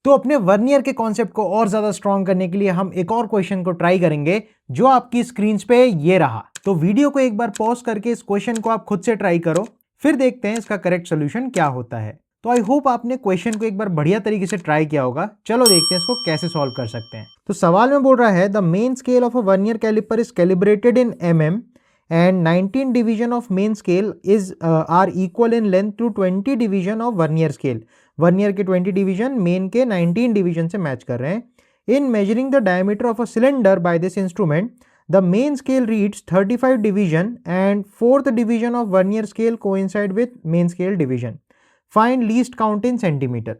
तो अपने वर्नियर के कॉन्सेप्ट को और ज्यादा स्ट्रॉन्ग करने के लिए हम एक और क्वेश्चन को ट्राई करेंगे जो आपकी स्क्रीन पे ये रहा। तो वीडियो को एक बार पॉज करके इस क्वेश्चन को आप खुद से ट्राई करो, फिर देखते हैं इसका करेक्ट सोल्यूशन क्या होता है। तो आई होप आपने क्वेश्चन को एक बार बढ़िया तरीके से ट्राई किया होगा। चलो देखते हैं इसको कैसे सॉल्व कर सकते हैं। तो सवाल में बोल रहा है the main scale of a vernier calliper is calibrated in mm and 19 division of main scale is are equal in length to 20 division of vernier scale। Vernier के 20 डिवीजन मेन के 19 डिवीजन से मैच कर रहे हैं। In measuring the diameter of a cylinder by this instrument the main scale reads 35 division and fourth division of vernier scale coincide with main scale division. Find least count in centimetre.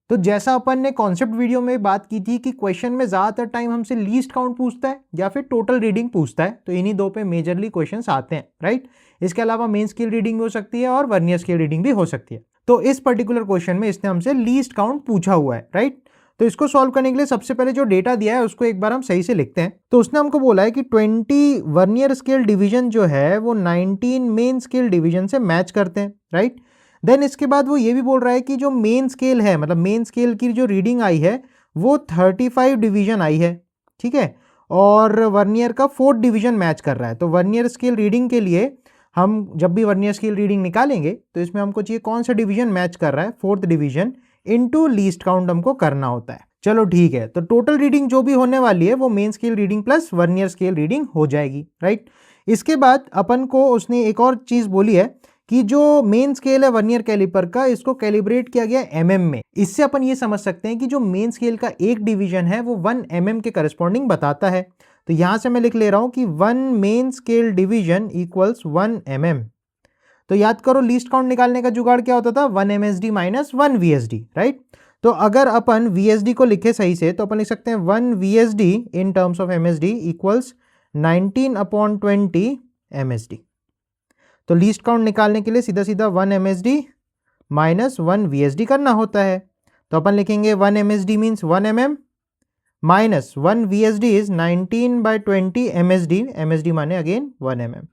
तो जैसा अपन ने concept video में बात की थी कि question में ज्यादातर टाइम हमसे लीस्ट काउंट पूछता है या फिर टोटल रीडिंग पूछता है, तो इन्हीं दो पे मेजरली क्वेश्चंस आते हैं, राइट। इसके अलावा मेन स्केल रीडिंग भी हो सकती है और वर्नियर स्केल रीडिंग भी हो सकती है। तो इस पर्टिकुलर क्वेश्चन में इसने हमसे लीस्ट काउंट पूछा हुआ है, राइट। तो इसको सॉल्व करने के लिए सबसे पहले जो डेटा दिया है उसको एक बार हम सही से लिखते हैं। तो उसने हमको बोला है कि 20 वर्नियर स्केल डिवीजन जो है वो 19 मेन स्केल डिवीजन से मैच करते हैं, राइट। देन इसके बाद वो ये भी बोल रहा है कि जो मेन स्केल है, मतलब मेन स्केल की जो रीडिंग आई है वो 35 डिवीजन आई है, ठीक है। और वर्नियर का 4th डिवीजन मैच कर रहा है। तो वर्नियर स्केल रीडिंग के लिए हम जब भी वर्नियर स्केल रीडिंग निकालेंगे तो इसमें हमको चाहिए कौन सा डिवीजन मैच कर रहा है, 4th division into least count हमको करना होता है। चलो ठीक है, तो टोटल रीडिंग जो भी होने वाली है वो main scale reading plus vernier scale reading हो जाएगी, राइट। इसके बाद अपन को उसने एक और चीज बोली है कि जो मेन स्केल है वर्नियर कैलिपर का, इसको कैलिब्रेट किया गया mm में। इससे अपन ये समझ सकते हैं कि जो मेन स्केल का एक डिवीजन है वो 1 mm के करस्पॉन्डिंग बताता है। तो यहां से मैं लिख ले रहा हूं कि 1 main scale division equals 1 mm। तो याद करो लीस्ट काउंट निकालने का जुगाड़ क्या होता था, 1 MSD माइनस 1 VSD, राइट। तो अगर अपन VSD को लिखे सही से तो अपन लिख सकते हैं 1 VSD in terms of MSD equals 19/20 MSD। तो लीस्ट काउंट निकालने के लिए सीधा सीधा 1 MSD माइनस 1 VSD करना होता है। तो अपन लिखेंगे 1 MSD means 1 mm minus 1 VSD is 19/20 MSD। MSD माने अगेन 1 mm।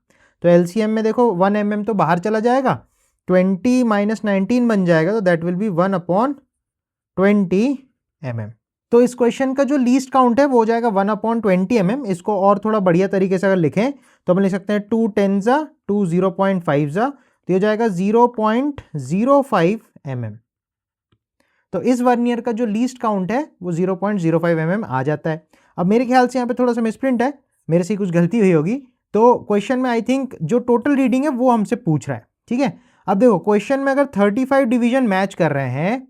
तो LCM में देखो 1 mm तो बाहर चला जाएगा, 20 माइनस 19 बन जाएगा, तो दैट विल बी 1/20 mm। तो इस क्वेश्चन का जो लीस्ट काउंट है वो हो जाएगा 1/20 mm। इसको और थोड़ा बढ़िया तरीके से अगर लिखें तो अपन लिख सकते हैं 2 10 जा 2 0.5 जा, तो ये हो जाएगा 0.05 mm। तो इस वर्नियर का जो लीस्ट काउंट है वो 0.05 mm आ जाता है। अब मेरे ख्याल से यहाँ पे थोड़ा सा मिसप्रिंट है, मेरे से कुछ गलती हुई होगी। तो क्वेश्चन में आई थिंक जो टोटल रीडिंग है वो हमसे पूछ रहा है, ठीक है। अब देखो क्वेश्चन में अगर 35 डिवीजन मैच कर रहे हैं,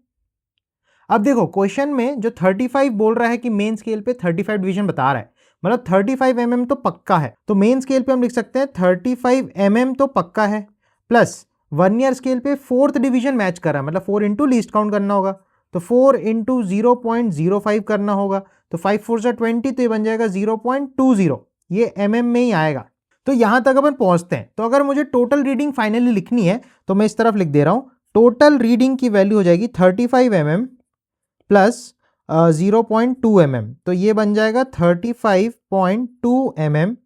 अब देखो क्वेश्चन में जो 35 बोल रहा है कि मेन स्केल पे 35 डिवीजन बता रहा है, मतलब 35 mm तो पक्का है। तो मेन स्केल पे हम लिख सकते हैं 35 mm तो पक्का है, प्लस वर्नियर स्केल पे 4th डिवीजन मैच कर रहा है, मतलब 4 इंटू लीस्ट काउंट करना होगा, तो 4 इंटू 0.05 करना होगा, तो 5 4 जा 20, तो ये बन जाएगा 0.20, ये mm में ही आएगा। तो यहां तक अपन पहुंचते हैं। तो अगर मुझे टोटल रीडिंग फाइनली लिखनी है तो मैं इस तरफ लिख दे रहा हूं, टोटल रीडिंग की वैल्यू हो जाएगी 35 mm प्लस 0.2 mm, तो ये बन जाएगा 35.2 mm।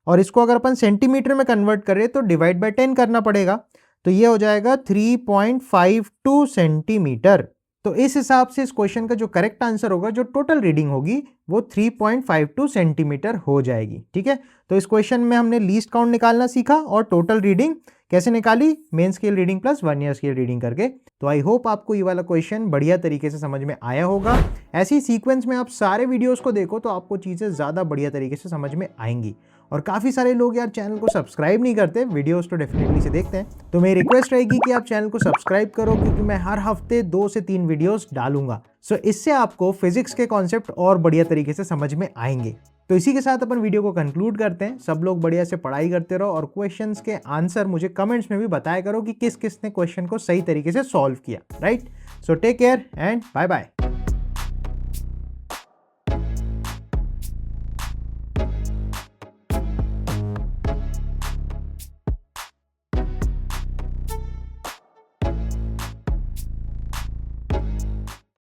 और इसको अगर अपन सेंटीमीटर में कन्वर्ट करें तो डिवाइड बाय 10 करना पड़ेगा, तो ये हो जाएगा 3.52 सेंटीमीटर। तो इस हिसाब से इस क्वेश्चन का जो करेक्ट आंसर होगा, जो टोटल रीडिंग होगी वो 3.52 सेंटीमीटर हो जाएगी, ठीक है। तो इस क्वेश्चन में हमने लीस्ट काउंट निकालना सीखा और टोटल रीडिंग कैसे निकाली, main scale reading plus vernier scale reading करके। तो आई होप आपको ये वाला क्वेश्चन बढ़िया तरीके से समझ में आया होगा। ऐसी सीक्वेंस में आप सारे वीडियोस को देखो तो आपको चीज़ें ज़्यादा बढ़िया तरीके से समझ में आएंगी। और काफ़ी सारे लोग यार चैनल को सब्सक्राइब नहीं करते, वीडियोस तो डेफिनेटली से देखते हैं। तो मेरी रिक्वेस्ट रहेगी कि आप चैनल को सब्सक्राइब करो, क्योंकि मैं हर हफ्ते 2 से 3 वीडियोस डालूंगा। सो इससे आपको फिजिक्स के कॉन्सेप्ट और बढ़िया तरीके से समझ में आएंगे। तो इसी के साथ अपन वीडियो को कंक्लूड करते हैं। सब लोग बढ़िया से पढ़ाई करते रहो और क्वेश्चंस के आंसर मुझे कमेंट्स में भी बताया करो कि किस किस ने क्वेश्चन को सही तरीके से सॉल्व किया, right. So take care and bye bye.